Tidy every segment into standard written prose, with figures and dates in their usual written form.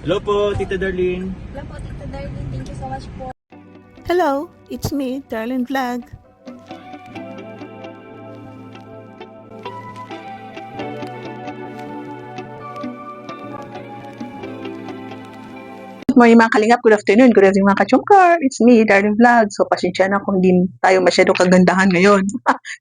Hello po, Tita Darlene. Hello po, Tita Darlene. Thank you so much po. Hello, it's me, Darlene Vlog. Good morning mga kalingap, good afternoon, good evening mga kachungkar. It's me, Darlene Vlog. So pasensya na kung hindi tayo masyado kagandahan ngayon.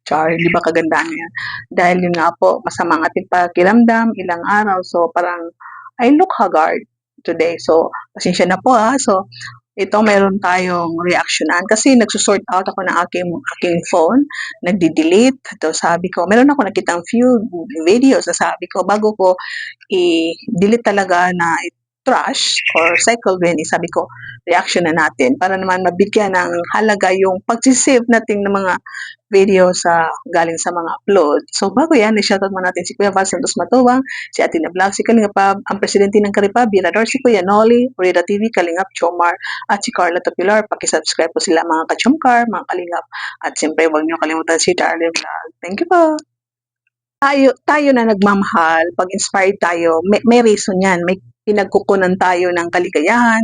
Char, hindi ba kagandahan ngayon? Dahil yun nga po, masama ang ating pakiramdam, ilang araw. So parang I look haggard today. So pasensya na po ha. So ito meron tayong reactionan kasi nagsusort out ako ng aking phone, nagdi-delete. Ito sabi ko, meron ako nakitang few videos na sabi ko bago ko i-delete talaga na trash or cycle bin, sabi ko, reaction na natin para naman mabigyan ng halaga yung pagsisave natin ng mga video sa galing sa mga upload. So bago yan, i-shoutout mo natin si Kuya Val Santos Matubang, si Atina Vlog, si Kalingap, ang presidente ng Karipa, Birador, si Kuya Noli, Rida TV, Kalingap, Chomar, at si Carla Tapilar. Pakisubscribe po sila mga kachumkar, mga Kalingap. At siyempre, huwag niyo kalimutan si Darlene Vlog. Thank you po. Tayo na nagmamahal, pag-inspired tayo, may reason yan, may pinagkukunan tayo ng kaligayahan,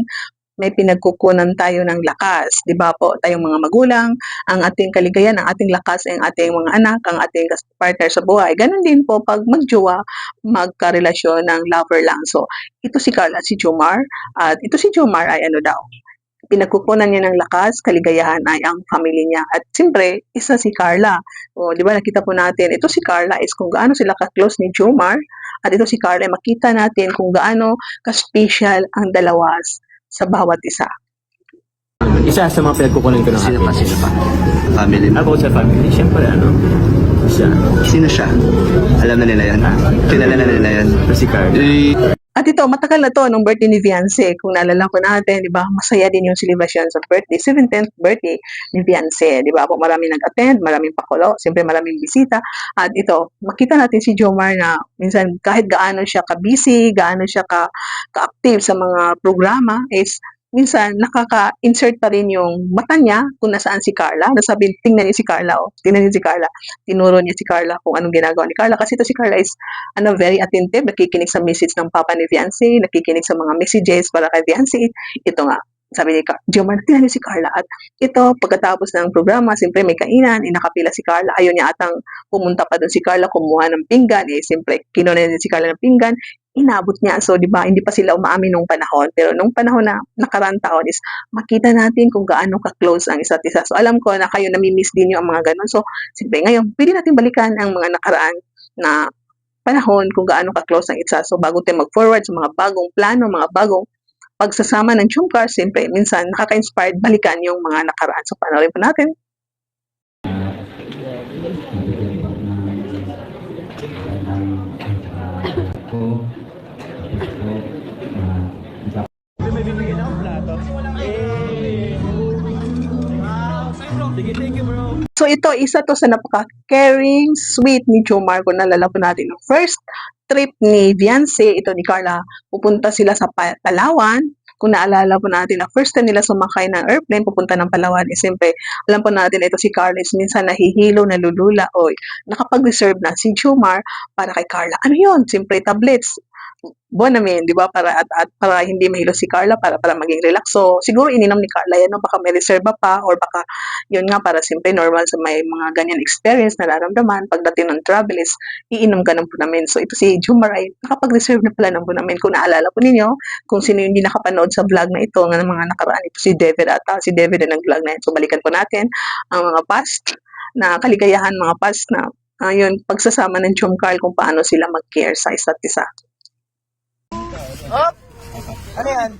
may pinagkukunan tayo ng lakas, di ba po? Tayong mga magulang, ang ating kaligayahan, ang ating lakas, ang ating mga anak, ang ating partner sa buhay. Ganon din po pag magjowa, magkarelasyon ng lover lang. So, ito si Carla, si Jomar, at ito si Jomar ay ano daw, pinagkukunan niya ng lakas, kaligayahan ay ang family niya. At siyempre, isa si Carla. O, di ba, nakita po natin, ito si Carla is kung gaano sila ka-close ni Jomar, at ito si Carla, makita natin kung gaano ka-special ang dalawa sa bawat isa. Isa sa mga pinagkukunan ko ng Sino pa? happiness. Sino pa? Family mo? Ako sa family, siyempre siya. Sino siya? Alam na nila yan? Kilala na nila yan? Ito si Carla. At ito, matagal na to, nung birthday ni Viance. Kung naalala ko natin, di ba, masaya din yung celebration sa birthday, 17th birthday ni Viance. Di ba, po maraming nag-attend, maraming pakulo, siyempre maraming bisita. At ito, makita natin si Jomar na minsan kahit gaano siya ka-busy, gaano siya ka-active sa mga programa, is minsan nakaka-insert pa rin yung mata niya kung nasaan si Carla. Nasabi, tingnan niyo si Carla, oh. Tingnan niyo si Carla. Tinuro niya si Carla kung anong ginagawa ni Carla. Kasi ito si Carla is very attentive, nakikinig sa message ng papa ni Viance, nakikinig sa mga messages para kay Viance. Ito nga, sabi ni Jomar, tingnan niyo si Carla. At ito, pagkatapos ng programa, siyempre may kainan, inakapila si Carla. Ayaw niya atang pumunta pa doon si Carla, kumuha ng pinggan. Siyempre, kinuha niya si Carla ng pinggan, inabot niya. So, di ba, hindi pa sila umaamin nung panahon. Pero nung panahon na nakarang taon is makita natin kung gaano ka-close ang isa't isa. So, alam ko na kayo namimiss din yung mga ganun. So, siyempre, ngayon, pwede natin balikan ang mga nakaraan na panahon kung gaano ka-close ang isa. So, bago tayo mag-forward sa mga bagong plano, mga bagong pagsasama ng Chumkar, siyempre, minsan nakaka-inspired balikan yung mga nakaraan. So, panoorin po natin. May bibigyan akong plato. Sige, thank you bro. So ito, isa to sa napaka-caring, sweet ni Jomar. Kung nalala po natin, yung first trip ni Viance, ito ni Carla, pupunta sila sa Palawan. Kung naalala po natin na first time nila sumakay ng airplane, pupunta ng Palawan, siyempre, alam po natin ito si Carla is minsan nahihilo, nalulula, oy, nakapag-reserve na si Jomar para kay Carla. Ano yun? Siyempre, tablets. Buwan namin, di ba? Para para hindi mahilo si Carla, para maging relax. So, siguro ininom ni Carla yan, no? Baka may reserva pa, or baka, yun nga, para simple, normal sa may mga ganyan experience, nararamdaman, pagdating ng travel is, iinom ka ng Bunamin. So, ito si Jomar ay nakapag-reserve na pala ng Bunamin. Kung naalala po ninyo, kung sino yung hindi nakapanood sa vlog na ito, ng mga nakaraan, ito si David ata, si David na nag-vlog na yun. So, balikan po natin ang mga past na kaligayahan, mga past na, yun, pagsasama ng Chumkar, kung paano sila mag-care sa isa't isa. Oh! Ano yan?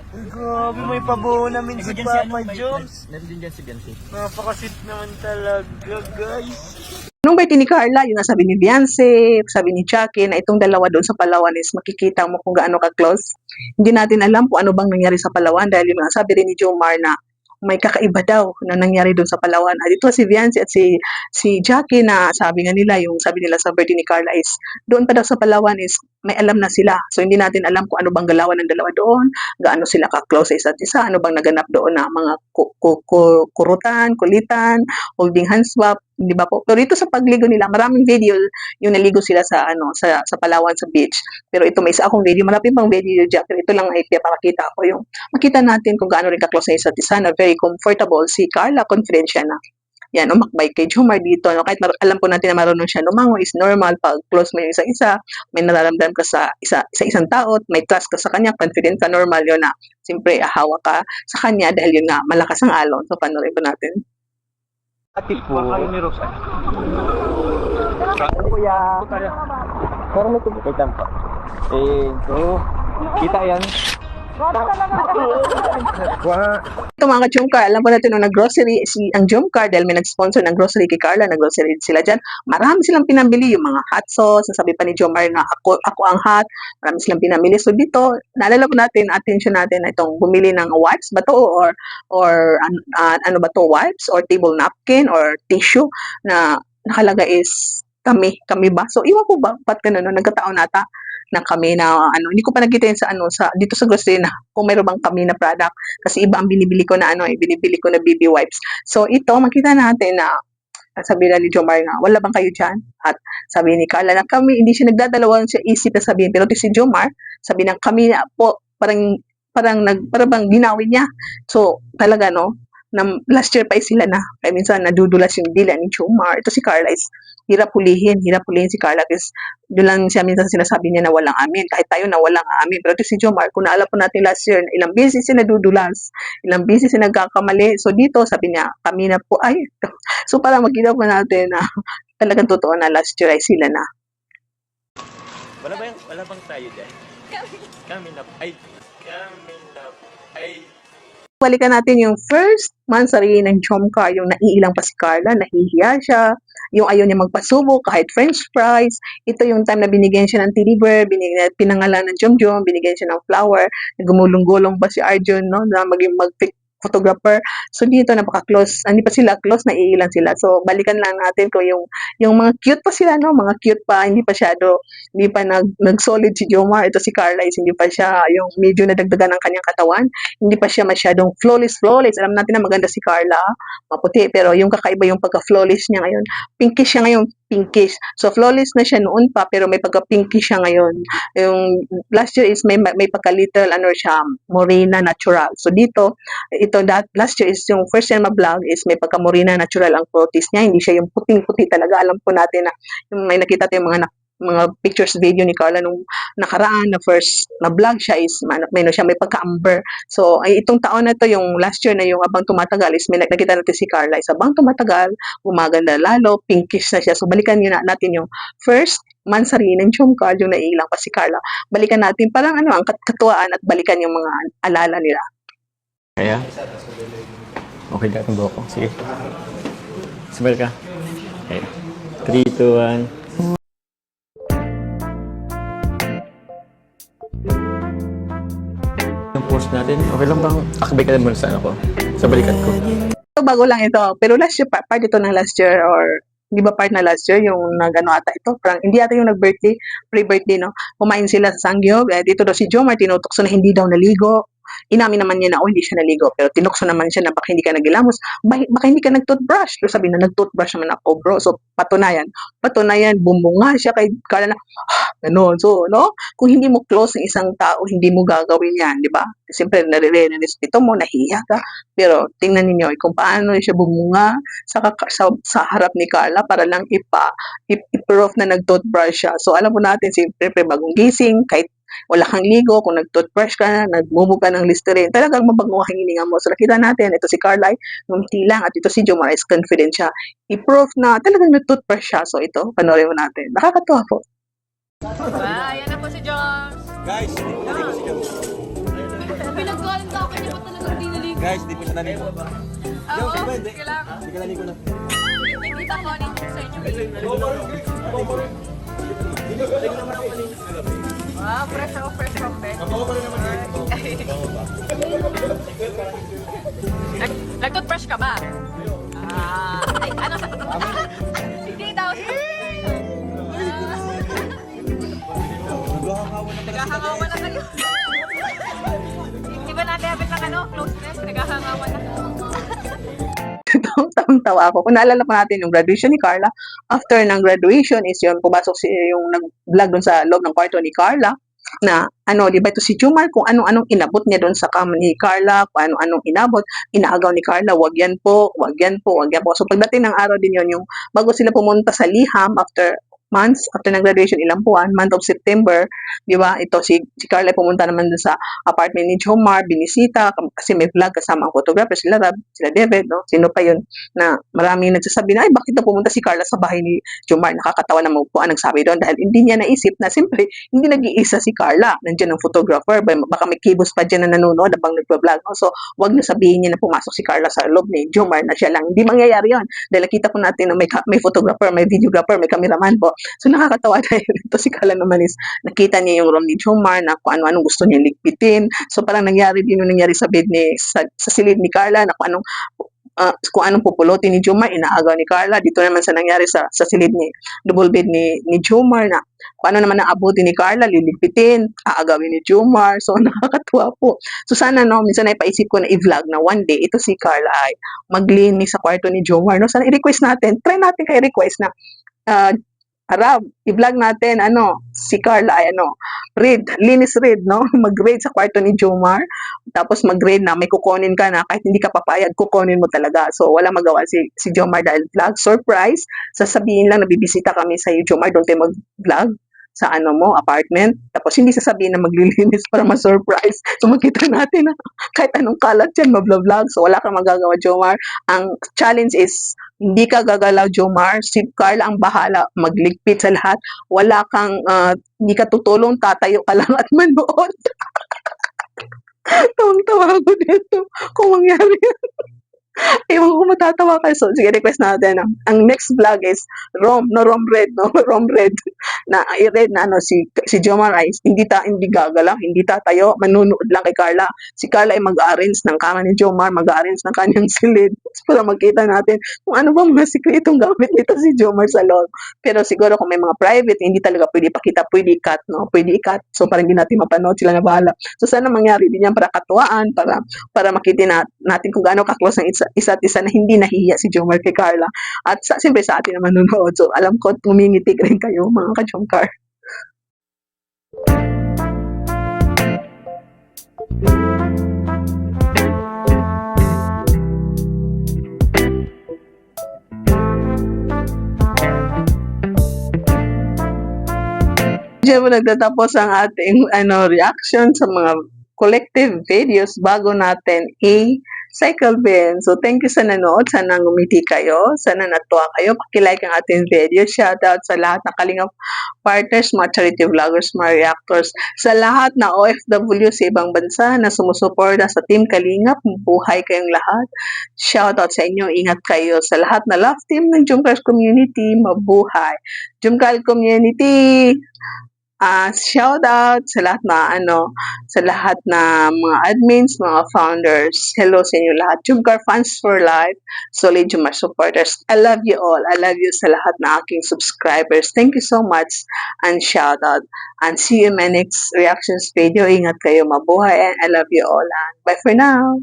Uy, grabe, may pabuo namin si Papa Jones. Meron din dyan si Biancy. Napakasit naman talaga, guys. Nung birthday ni Carla, yung sabi ni Viance, sabi ni Chucky, na itong dalawa doon sa Palawan is makikita mo kung gaano ka-close. Hindi natin alam kung ano bang nangyari sa Palawan dahil yung sabi rin ni Jomar na may kakaiba daw na nangyari doon sa Palawan. At ito si Viance at si Jackie na sabi nga nila, yung sabi nila sa birthday ni Carla is doon pa daw sa Palawan is may alam na sila. So hindi natin alam kung ano bang galawan ng dalawa doon, gaano sila ka-close sa isa't isa, ano bang naganap doon na mga kurutan, kulitan, holding hands swap, di ba po? Pero dito sa pagligo nila, maraming video yung naligo sila sa sa Palawan sa beach. Pero ito may isa akong video, marami pang video dyan, pero ito lang ay pinapakita ko yung makita natin kung gaano rin ka-close na isa't isa na very comfortable. Si Carla, confident siya na yan, umakbay kay Jomar dito. No? Kahit alam po natin na marunong siya lumango is normal. Pag close mo yung isa-isa, may nararamdaman ka sa isang tao, may trust ka sa kanya, confident ka, normal yun na. Siyempre, ahawa ka sa kanya dahil yun nga, malakas ang alon. So, panoorin po natin. Ati po. Baka yun ni Rosa. Kuya. Parang may tumikitan po. Kita yan. Ito mga ka-Jomcar, alam po natin nung nag-grocery ang Jomcar dahil may nag-sponsor ng grocery kay Carla, nag-grocery sila dyan. Marami silang pinamili, yung mga hot sauce, nasabi pa ni Jomar na ako ang hot, marami silang pinamili. So dito, naalala po natin, attention natin na itong bumili ng wipes ba to or ano ba to, wipes or table napkin or tissue na nakalaga is kami ba? So iwan ko ba, ba't ganun, no? Nagkataon nata na kami na hindi ko pa nakita yun sa dito sa grocery na kung mayroon bang kami na product kasi iba ang binibili ko na binibili ko na baby wipes. So ito makita natin na sabi na ni Jomar nga, wala bang kayo dyan? At sabi ni Carla na kami, hindi siya nagdadalawang siya isip na sabihin, pero si Jomar, sabi ng kami na po, parang bang ginawin niya. So talaga na last year pa sila na. Kaya minsan nadudulas yung dila ni Jomar. Ito si Carla is hirap hulihin si Carla kasi doon lang siya minsan sinasabi niya na walang amin. Kahit tayo na walang amin. Pero ito si Jomar, kung naalala po natin last year, ilang beses siya nadudulas, ilang beses siya nagkakamali. So dito, sabi niya, kami na po, ay. So para makita po natin na talagang totoo na last year ay sila na. Wala bang tayo dyan? Kami na. Balikan natin yung first mansari ng Jomcar, yung naiilang pa si Carla, nahihiya siya, yung ayaw niya magpasubo kahit french fries. Ito yung time na binigyan siya ng teddy bear, pinangalan ng Jomjom, binigyan siya ng flower, gumulong-gulong pa si Arjun, na maging photographer. So dito napaka-close, hindi pa sila close, naiilan sila. So balikan lang natin ko yung mga cute pa sila, mga cute pa, hindi pa nag-solid si Jomar. Ito si Carla is hindi pa siya yung medyo nadagdagan ng kanyang katawan, hindi pa siya masyadong flawless. Alam natin na maganda si Carla, maputi, pero yung kakaiba yung pagka-flawless niya ngayon. Pinkish siya ngayon, pinkish. So flawless na siya noon pa, pero may pagka-pinkish siya ngayon. Yung last year is may pagka-little siya, morena natural. So dito, last year is yung first time ma-vlog is may pagka-morena natural ang protis niya, hindi siya yung puting-puti talaga. Alam po natin na yung may nakita tayong mga pictures video ni Carla nung nakaraan na first na vlog siya is may pagka-amber. So ay itong taon na to, yung last year na yung abang tumatagal is may nakita natin si Carla is abang tumatagal, gumaganda lalo, pinkish na siya. So balikan natin yung first mansari ng Jomcar, yung naiilang pa si Carla. Balikan natin parang ang katuwaan at balikan yung mga alala nila. Kaya? Okay ka itong buhok ko. Sige. Smile ka. Okay. 3, 2, 1. Yung post natin, okay lang bang akbay ka din muna sa sa balikat ko? So, bago lang ito. Pero last year, part ito ng last year or di ba part na last year yung ata ito. Parang hindi ata yung nag-birthday, pre-birthday, no? Kumain sila sa Sangyog. Dito daw si Jomar, tinutokso na hindi daw naligo. Inamin naman niya na, hindi siya naligo. Pero tinukso naman siya na baka hindi ka nagilamos. Baka hindi ka nag-toothbrush. So sabi na, nag-toothbrush naman ako, bro. So patunayan, bumbunga siya kay Carla na, ganun. So, kung hindi mo close ang isang tao, hindi mo gagawin yan, di ba? Siyempre, nare-respeto mo, nahiya ka. Pero tingnan niyo kung paano siya bumunga sa harap ni Carla para lang i-proof na nag-toothbrush siya. So alam mo natin, siyempre, bagong gising, kahit wala kang ligo, kung nag-toothbrush ka, nagbubo ka ng Listerine, talagang mabango ang hininga mo. So nakita natin, ito si Carla, ngumti lang, at ito si Jomar is confident siya. I-proof na talagang nag-toothbrush siya. So ito, panoorin mo natin. Nakakatuwa po. Ayan na po si Joms. Guys, hindi po naligo si Joms. Pinagkalan ka ako niya po talagang di naligo. Guys, di po siya naligo. Oo, sige lang. Hindi ka naligo na. Nakikita ko sa inyo. Wow, fresh from bed. Nag-toothbrush ka ba? Ay, ano sa... Hindi daw. Naghahangawan na kayo. Hindi ba natin habit ng closeness? Naghahangawan na. Tamang nakakatawa ako. Kung naalala pa natin yung graduation ni Carla, after ng graduation is yun, pumasok yung nag-vlog dun sa loob ng kwarto ni Carla na ano, di ba ito si Jumar, kung anong-anong inabot niya doon sa kama ni Carla, kung anong-anong inabot, inaagaw ni Carla, wag yan po, wag yan po, wag yan po. So pagdating ng araw din yun, yung bago sila pumunta sa Liham after months after ng graduation, ilang buwan, month of September, di ba? Ito si Carla pumunta naman dun sa apartment ni Jomar, binisita, kasi may vlog kasama ang photographer, sila Rab, sila David, no? Sino pa yun na maraming nagsasabi na, ay, bakit na pumunta si Carla sa bahay ni Jomar? Nakakatawa na magpuan nagsabi doon dahil hindi niya naisip na simpre, hindi nag-iisa si Carla. Nandiyan ang photographer, baka may kibos pa dyan na nanonood habang nagpa-vlog. No? So, wag na sabihin niya na pumasok si Carla sa loob ni Jomar na siya lang. Hindi mangyayari yun. Dahil nakita po natin na may photographer, may videographer, may cameraman po. So, nakakatawa dahil ito si Carla naman is nakita niya yung room ni Jomar na kung ano-anong gusto niya ligpitin. So, parang nangyari din yung nangyari sa bed sa silid ni Carla na kung anong pupulotin ni Jomar, inaagaw ni Carla. Dito naman sa nangyari sa silid ni double bed ni Jomar na kung ano naman ang abutin ni Carla, liligpitin, aagawin ni Jomar. So, nakakatuwa po. So, sana, no, minsan ay paisip ko na i-vlog na one day, ito si Carla ay maglinis sa kwarto ni Jomar. No? Sana i-request natin, try natin kay request na Arab, i-vlog natin, si Carla ay, linis read, no? Mag-raid sa kwarto ni Jomar, tapos mag-raid na, may kukunin ka na, kahit hindi ka papayag, kukunin mo talaga. So, wala magawa si Jomar dahil vlog, surprise, sasabihin lang na bibisita kami sa Jomar, doon tayo mag-vlog sa apartment. Tapos hindi sasabihin na maglilinis para ma-surprise. So makita natin na kahit anong kalat yan, mabla-vlog. So wala kang magagawa, Jomar. Ang challenge is, hindi ka gagalaw, Jomar. Si Carla ang bahala magligpit sa lahat. Wala kang, hindi ka tutulong, tatayo ka lang at manood. Tawang-tawa ako dito. Kung mangyari yan. Ewan ko matatawa kayo. So, sige, request natin. Ang next vlog is Rom Red. Rom Red. Na i-red na si Jomar ay hindi gagalaw, hindi tatayo, manunood lang kay Carla. Si Carla ay mag-arrange ng kama ni Jomar, mag-arrange ng kanyang silid para makita natin kung ano ba mga sikretong gamit nito si Jomar sa loob. Pero siguro kung may mga private, hindi talaga pwede ipakita, pwede i-cut, no? Pwede i-cut. So, parang hindi natin mapanood, sila na bahala. So, sana mangyari din yan para katuwaan, para makita natin kung gaano ka-close ng isa't isa na hindi nahihiya si Jomar kay Carla. At siyempre sa atin naman nanonood. So, alam ko, tumingitik rin kayo, mga ka-Jomcar. Diyan mo nagtatapos ang ating reaction sa mga collective videos bago natin i-cycle bin. So, thank you sa nanood. Sana ngumiti kayo. Sana natuwa kayo. Pakilike ang ating video. Shoutout sa lahat ng Kalingap partners, mga charity vloggers, mga reactors, sa lahat na OFW sa ibang bansa na sumusuporta sa Team Kalingap. Buhay kayong lahat. Shoutout sa inyo. Ingat kayo sa lahat na love team ng Jomcar community. Mabuhay. Jomcar community! Shout out sa lahat sa lahat na mga admins, mga founders. Hello sa inyo lahat. Jomcar fans for life. Solid Jomcar supporters. I love you all. I love you sa lahat na aking subscribers. Thank you so much and shout out. And see you in my next reactions video. Ingat kayo, mabuhay, and I love you all. And bye for now.